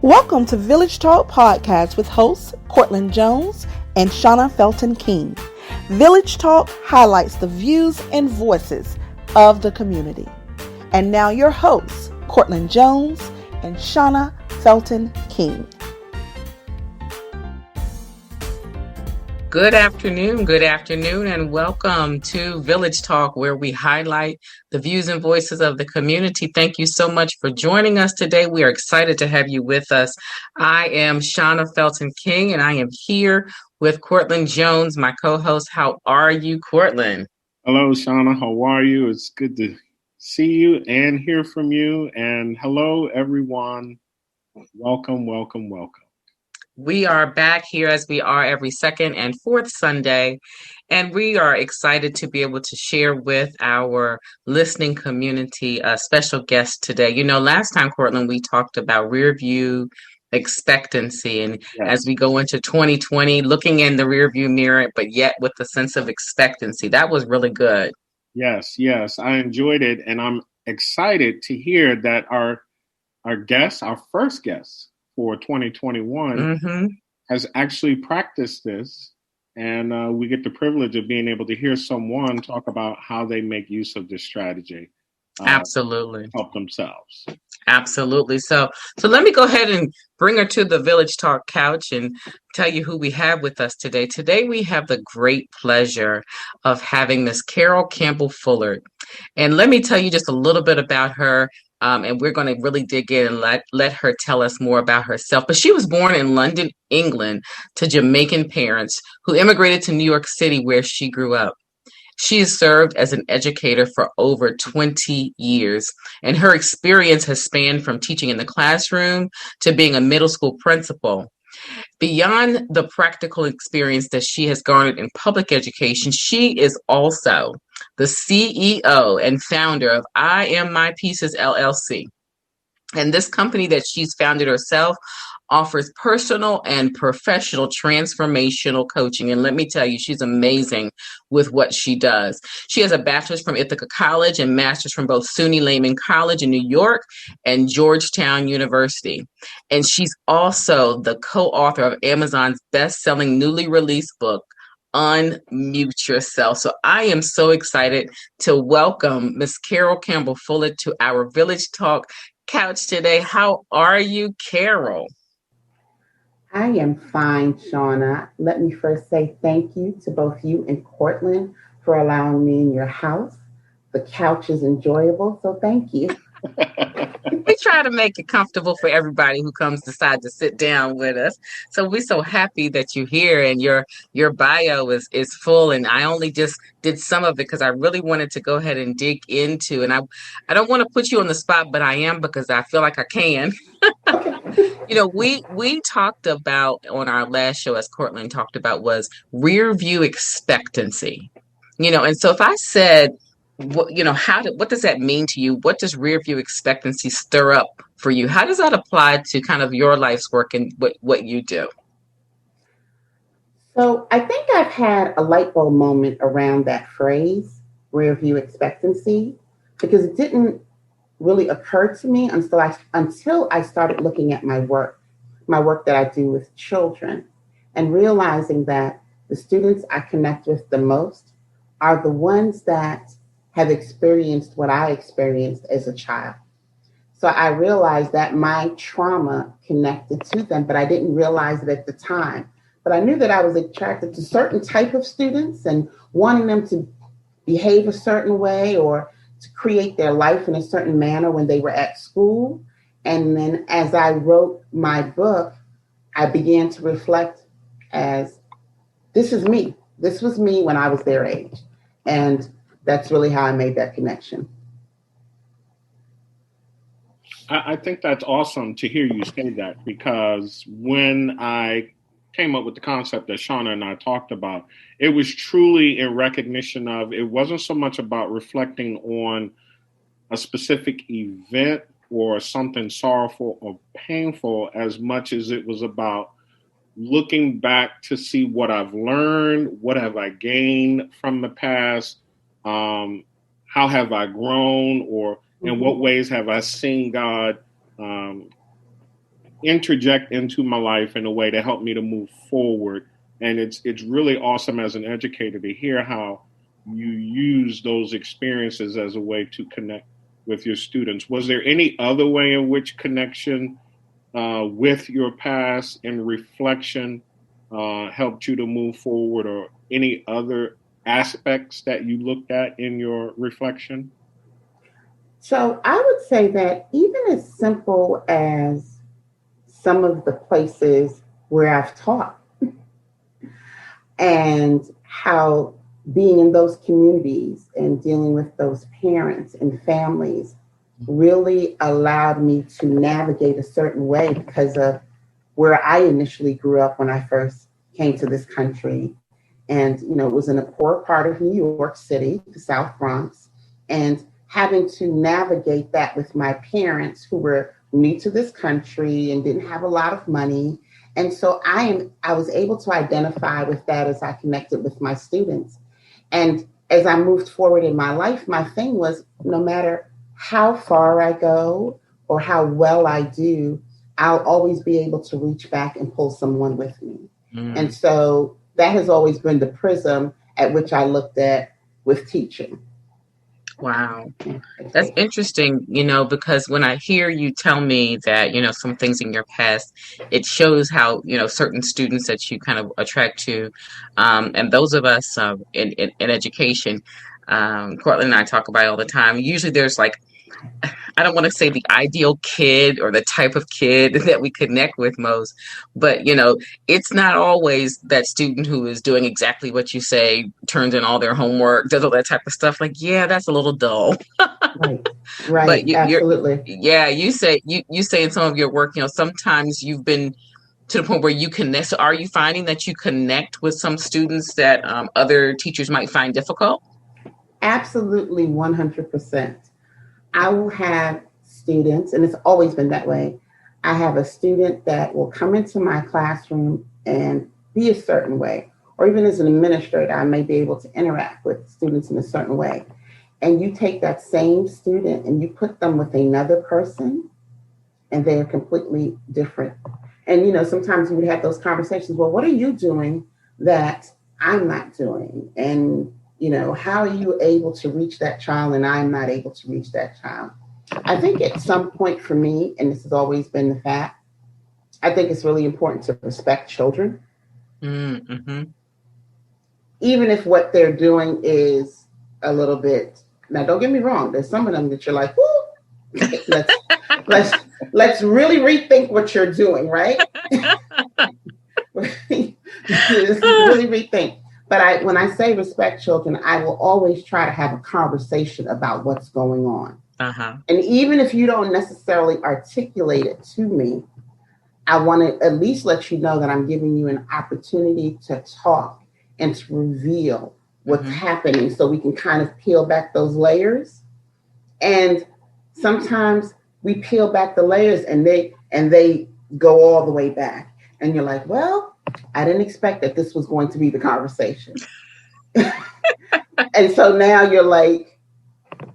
Welcome to Village Talk Podcast with hosts Cortland Jones and Shauna Felton King. Village Talk highlights the views and voices of the community. And now your hosts, Cortland Jones and Shauna Felton King. Good afternoon, and welcome to Village Talk, where we highlight the views and voices of the community. Thank you so much for joining us today. We are excited to have you with us. I am Shauna Felton King, and I am here with Cortland Jones, my co-host. How are you, Cortland? Hello, Shauna. How are you? It's good to see you and hear from you. And hello, everyone. Welcome. We are back here as we are every second and fourth Sunday, and we are excited to be able to share with our listening community a special guest today. You know, last time, Cortland, we talked about rear view expectancy, and as we go into 2020, looking in the rear view mirror, but yet with a sense of expectancy. That was really good. Yes, I enjoyed it, and I'm excited to hear that our first guest for 2021 has actually practiced this, and we get the privilege of being able to hear someone talk about how they make use of this strategy. Absolutely. Help themselves. Absolutely. So let me go ahead and bring her to the Village Talk couch and tell you who we have with us today. Today we have the great pleasure of having Miss Carol Campbell-Fullard. And let me tell you just a little bit about her. And we're going to really dig in and let her tell us more about herself. But she was born in London, England, to Jamaican parents who immigrated to New York City, where she grew up. She has served as an educator for over 20 years, and her experience has spanned from teaching in the classroom to being a middle school principal. Beyond the practical experience that she has garnered in public education, she is also the CEO and founder of I Am My Pieces, LLC. And this company that she's founded herself offers personal and professional transformational coaching. And let me tell you, she's amazing with what she does. She has a bachelor's from Ithaca College and Masters from both CUNY Lehman College in New York and Georgetown University. And she's also the co-author of Amazon's best-selling newly released book, Unmute Yourself. So I am so excited to welcome Miss Carol Campbell-Fullard to our Village Talk couch today. How are you, Carol? I am fine, Shauna. Let me first say thank you to both you and Cortland for allowing me in your house. The couch is enjoyable, so thank you. We try to make it comfortable for everybody who comes decide to sit down with us. So we're so happy that you're here, and your bio is full. And I only just did some of it because I really wanted to go ahead and dig into. And I don't want to put you on the spot, but I am, because I feel like I can. You know, we talked about on our last show, as Cortland talked about, was rear view expectancy. You know, and so if I said, what does that mean to you? What does rear view expectancy stir up for you? How does that apply to kind of your life's work and what you do? So I think I've had a light bulb moment around that phrase, rear view expectancy, because it didn't really occur to me until I started looking at my work that I do with children, and realizing that the students I connect with the most are the ones that have experienced what I experienced as a child. So I realized that my trauma connected to them, but I didn't realize it at the time. But I knew that I was attracted to certain type of students and wanting them to behave a certain way or to create their life in a certain manner when they were at school. And then as I wrote my book, I began to reflect as, this is me. This was me when I was their age. And that's really how I made that connection. I think that's awesome to hear you say that, because when I came up with the concept that Shauna and I talked about, it was truly in recognition of, it wasn't so much about reflecting on a specific event or something sorrowful or painful, as much as it was about looking back to see what I've learned, what have I gained from the past, how have I grown, or in what ways have I seen God interject into my life in a way to help me to move forward. And it's really awesome as an educator to hear how you use those experiences as a way to connect with your students. Was there any other way in which connection with your past and reflection helped you to move forward, or any other aspects that you looked at in your reflection? So I would say that even as simple as some of the places where I've taught and how being in those communities and dealing with those parents and families really allowed me to navigate a certain way because of where I initially grew up when I first came to this country. And, you know, it was in a poor part of New York City, the South Bronx, and having to navigate that with my parents who were new to this country and didn't have a lot of money. And so I was able to identify with that as I connected with my students. And as I moved forward in my life, my thing was, no matter how far I go or how well I do, I'll always be able to reach back and pull someone with me. And so that has always been the prism at which I looked at with teaching. Wow. That's interesting, you know, because when I hear you tell me that, you know, some things in your past, it shows how, you know, certain students that you kind of attract to. And those of us in education, Cortland and I talk about it all the time. Usually there's like, I don't want to say the ideal kid or the type of kid that we connect with most, but, you know, it's not always that student who is doing exactly what you say, turns in all their homework, does all that type of stuff. Like, yeah, that's a little dull. Right, But absolutely. you say in some of your work, you know, sometimes you've been to the point where you connect. So are you finding that you connect with some students that other teachers might find difficult? Absolutely, 100%. I will have students, and it's always been that way. I have a student that will come into my classroom and be a certain way, or even as an administrator, I may be able to interact with students in a certain way. And you take that same student and you put them with another person, and they are completely different. And, you know, sometimes we would have those conversations. Well, what are you doing that I'm not doing? And, you know, how are you able to reach that child and I'm not able to reach that child? I think at some point for me, and this has always been the fact, I think it's really important to respect children. Mm-hmm. Even if what they're doing is a little bit, now don't get me wrong, there's some of them that you're like, whoo, let's really rethink what you're doing, right? Really rethink. But when I say respect children, I will always try to have a conversation about what's going on. Uh-huh. And even if you don't necessarily articulate it to me, I want to at least let you know that I'm giving you an opportunity to talk and to reveal what's happening so we can kind of peel back those layers. And sometimes we peel back the layers and they go all the way back. And you're like, well, I didn't expect that this was going to be the conversation. And so now you're like,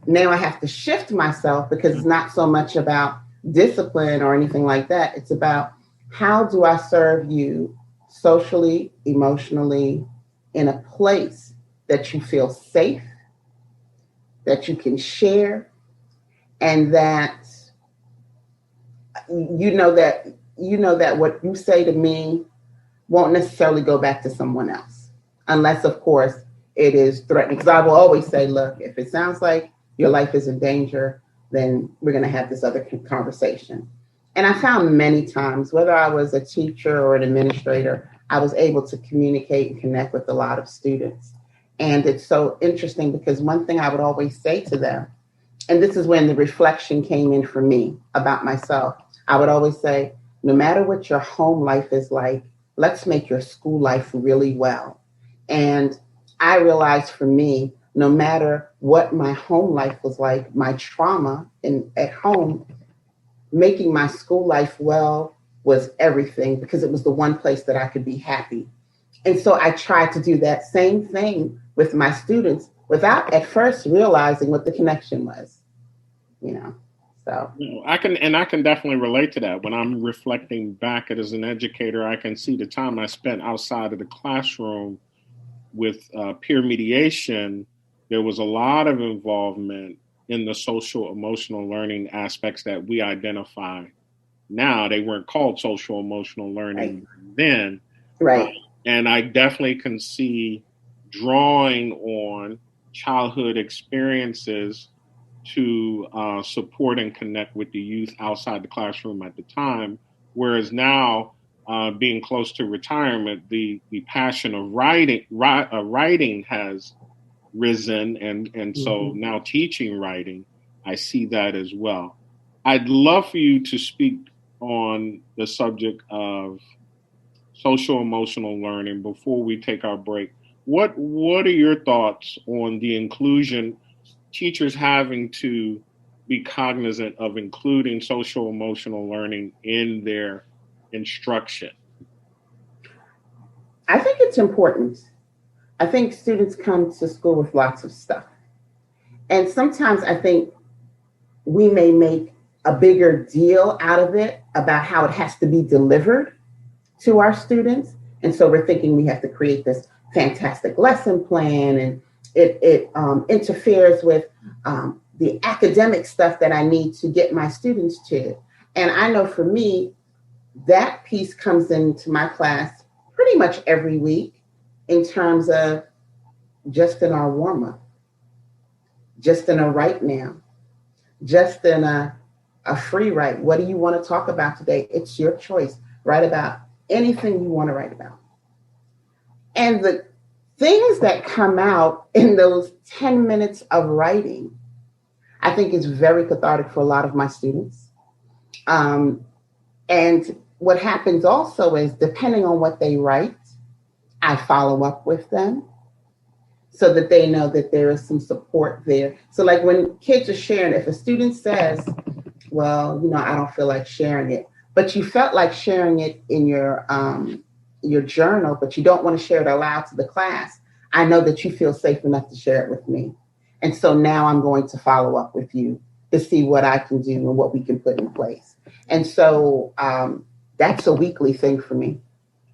now I have to shift myself because it's not so much about discipline or anything like that. It's about how do I serve you socially, emotionally, in a place that you feel safe, that you can share, and that you know that what you say to me won't necessarily go back to someone else, unless, of course, it is threatening. Because I will always say, look, if it sounds like your life is in danger, then we're going to have this other conversation. And I found many times, whether I was a teacher or an administrator, I was able to communicate and connect with a lot of students. And it's so interesting because one thing I would always say to them, and this is when the reflection came in for me about myself, I would always say, no matter what your home life is like, let's make your school life really well. And I realized for me, no matter what my home life was like, my trauma at home, making my school life well was everything because it was the one place that I could be happy. And so I tried to do that same thing with my students without at first realizing what the connection was, you know. So I can definitely relate to that. When I'm reflecting back as an educator, I can see the time I spent outside of the classroom with peer mediation. There was a lot of involvement in the social emotional learning aspects that we identify now. They weren't called social emotional learning then. Right. And I definitely can see drawing on childhood experiences to support and connect with the youth outside the classroom at the time. Whereas now, being close to retirement, the passion of writing has risen, and so now teaching writing, I see that as well. I'd love for you to speak on the subject of social emotional learning before we take our break. What are your thoughts on the inclusion, teachers having to be cognizant of including social emotional learning in their instruction? I think it's important. I think students come to school with lots of stuff. And sometimes I think we may make a bigger deal out of it about how it has to be delivered to our students. And so we're thinking we have to create this fantastic lesson plan, and it interferes with the academic stuff that I need to get my students to. And I know for me, that piece comes into my class pretty much every week in terms of just in our warm-up, just in a right now, just in a free write. What do you want to talk about today? It's your choice. Write about anything you want to write about. And the things that come out in those 10 minutes of writing, I think is very cathartic for a lot of my students. And what happens also is, depending on what they write, I follow up with them so that they know that there is some support there. So like when kids are sharing, if a student says, well, I don't feel like sharing it, but you felt like sharing it in your journal, but you don't want to share it aloud to the class, I know that you feel safe enough to share it with me. And so now I'm going to follow up with you to see what I can do and what we can put in place. And so that's a weekly thing for me,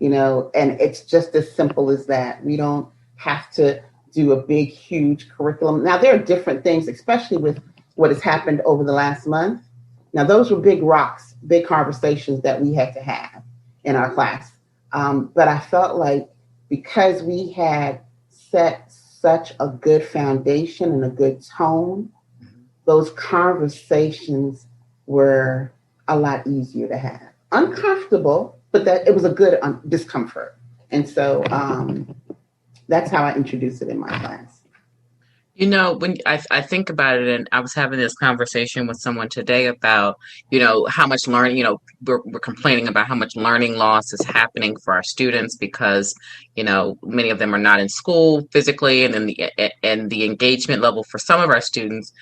and it's just as simple as that. We don't have to do a big, huge curriculum. Now, there are different things, especially with what has happened over the last month. Now, those were big rocks, big conversations that we had to have in our class. But I felt like because we had set such a good foundation and a good tone, those conversations were a lot easier to have. Uncomfortable, but that it was a good discomfort. And so that's how I introduce it in my class. When I think about it, and I was having this conversation with someone today about, how much learning, we're complaining about how much learning loss is happening for our students because, many of them are not in school physically, and then the engagement level for some of our students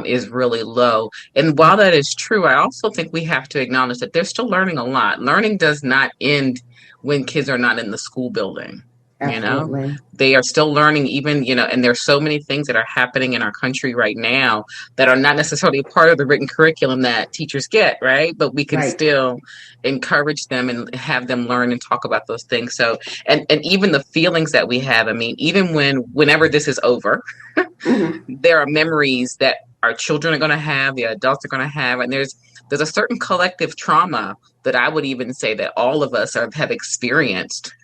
is really low. And while that is true, I also think we have to acknowledge that they're still learning a lot. Learning does not end when kids are not in the school building. Absolutely. They are still learning, even, and there's so many things that are happening in our country right now that are not necessarily a part of the written curriculum that teachers get, right? But we can still encourage them and have them learn and talk about those things. So, and even the feelings that we have, even whenever this is over, there are memories that our children are going to have, the adults are going to have, and there's a certain collective trauma that I would even say that all of us have experienced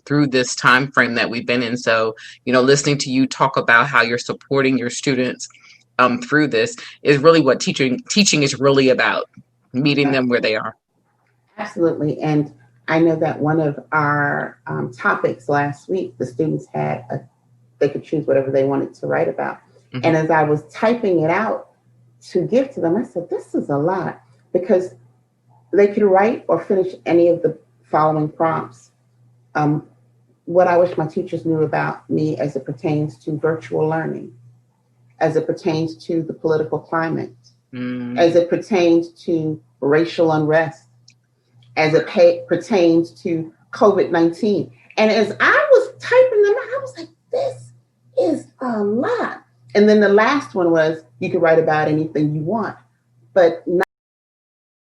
through this time frame that we've been in. So, listening to you talk about how you're supporting your students through this is really what teaching is really about, meeting them where they are. Absolutely. And I know that one of our topics last week, the students they could choose whatever they wanted to write about. Mm-hmm. And as I was typing it out to give to them, I said, this is a lot, because they could write or finish any of the following prompts. What I wish my teachers knew about me as it pertains to virtual learning, as it pertains to the political climate, as it pertains to racial unrest, as it pertains to COVID-19. And as I was typing them out, I was like, this is a lot. And then the last one was, you can write about anything you want. but not